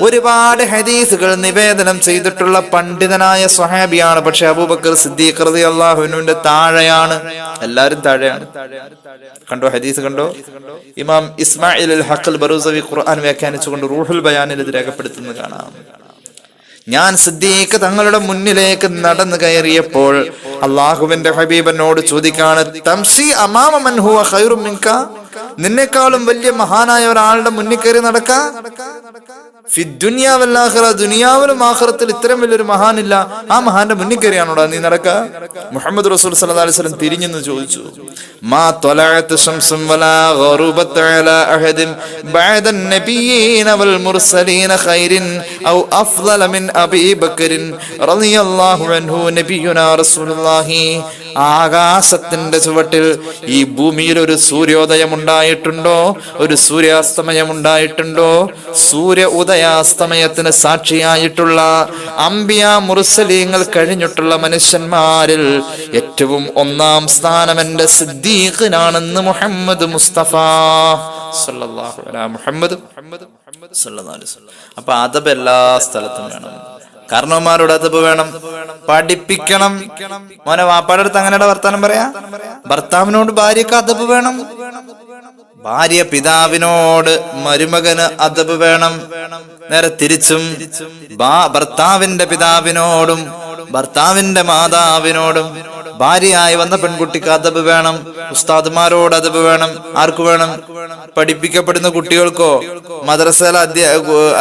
ഒരുപാട് ഹദീസുകൾ നിവേദനം ചെയ്തിട്ടുള്ള പണ്ഡിതനായ സ്വഹാബിയാണ്. പക്ഷെ അബൂബക്കർ സിദ്ദീഖ് റളിയല്ലാഹു അൻഹുവിന്റെ താഴെയാണ്, എല്ലാരും താഴെയാണ്. കണ്ടോ, ഹദീസ് കണ്ടോ? ഇമാം ഇസ്മായിൽ അൽ ഹഖൽ ബറൂസവി ഖുർആൻ വ്യാഖ്യാനിച്ചുകൊണ്ട് റൂഹുൽ ബയാനിൽ ഇത് രേഖപ്പെടുത്തുന്നത് കാണാം. ഞാൻ സിദ്ദീഖ് തങ്ങളുടെ മുന്നിലേക്ക് നടന്നു കയറിയപ്പോൾ അള്ളാഹുവിന്റെ ഹബീബിനോട് ചോദിക്കാണ്, തംശി അമാമ മൻ ഹുവ ഖൈറും മിൻക, നിന്നെക്കാളും വലിയ മഹാനായ ഒരാളുടെ മുന്നിൽ കയറി നടക്കാ? ഫിദ് ദുനിയാ വൽ ആഖിറ, ദുനിയാവിലും ആഖിറത്തിൽ ഇത്രയും വലിയൊരു മഹാനില്ല, ആ മഹാന്റെ മുന്നിൽ കയറിയാണോടാ നീ നടക്കാ? മുഹമ്മദ് റസൂൽ സല്ലല്ലാഹു അലൈഹി വസല്ലം തിരിഞ്ഞെന്ന് ചോദിച്ചു. മാ ത്വലഅത് ശംസുൻ വലാ ഗറുബത് അലാ അഹദിൻ ബഅദൻ നബിയ്യീന വൽ മുർസലീന ഖൈറിൻ ഔ അഫ്ളല മിൻ അബീ ബക്കറിൻ റളിയല്ലാഹു അൻഹു നബിയുനാ റസൂലുള്ളാഹി. ആകാശത്തിന്റെ ചുവട്ടിൽ ഈ ഭൂമിയിൽ ഒരു സൂര്യോദയം ഉണ്ടായിട്ടുണ്ടോ, ഒരു സൂര്യാസ്തമയം ഉണ്ടായിട്ടുണ്ടോ? സൂര്യ ഉദയാസ്തമയത്തിന് സാക്ഷിയായിട്ടുള്ള അംബിയാ മുർസലീങ്ങൾ കഴിഞ്ഞിട്ടുള്ള മനുഷ്യന്മാരിൽ ഏറ്റവും ഒന്നാം സ്ഥാനം എന്റെ സിദ്ദീഖിനാണെന്ന് മുഹമ്മദ് മുസ്തഫ സല്ലല്ലാഹു അലൈഹി മുഹമ്മദ് സല്ലല്ലാഹു അലൈഹി വസല്ലം. അപ്പൊ അദബ് എല്ലാ സ്ഥലത്തും വേണം. കാരണവന്മാരോട് അദബ് വേണം, പഠിപ്പിക്കണം. മോനെ വാപ്പാടെ അടുത്ത് അങ്ങനെയുടെ വർത്താനം പറയാ. ഭർത്താവിനോട് ഭാര്യക്ക് അദബ് വേണം, ഭാര്യ പിതാവിനോട് മരുമകന് അദബ് വേണം. നേരെ തിരിച്ചും ഭർത്താവിന്റെ പിതാവിനോടും ഭർത്താവിന്റെ മാതാവിനോടും ഭാര്യയായി വന്ന പെൺകുട്ടിക്ക് അദബ് വേണം. ഉസ്താദ്മാരോട് അദബ് വേണം. ആർക്ക് വേണം? പഠിപ്പിക്കപ്പെടുന്ന കുട്ടികൾക്കോ? മദ്രസയിലെ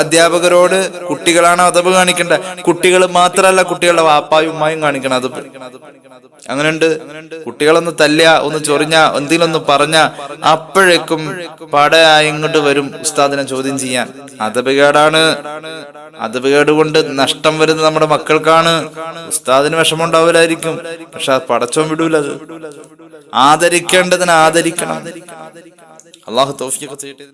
അധ്യാപകരോട് കുട്ടികളാണ് അദബ് കാണിക്കേണ്ടത്. കുട്ടികൾ മാത്രല്ല, കുട്ടികളുടെ വാപ്പായും ഉമ്മായും കാണിക്കണം അദബ്. അങ്ങനെയുണ്ട്. കുട്ടികളൊന്ന് തല്ലിയ, ഒന്ന് ചൊറിഞ്ഞ, എന്തെങ്കിലും ഒന്ന് പറഞ്ഞ അപ്പോഴേക്കും പടയായി ഇങ്ങോട്ട് വരും ഉസ്താദിനെ ചോദ്യം ചെയ്യാൻ. അദബ് കേടാണ്. അദബ് കേട് കൊണ്ട് നഷ്ടം വരുന്നത് നമ്മുടെ മക്കൾക്കാണ്. ഉസ്താദിന് വിഷമം ഉണ്ടാവില്ലായിരിക്കും, പക്ഷെ പടച്ചോൻ വിടൂലത്. ആദരിക്കേണ്ടതിന് ആദരിക്കണം. അല്ലാഹു തൗഫീഖ് ചെയ്യട്ടെ.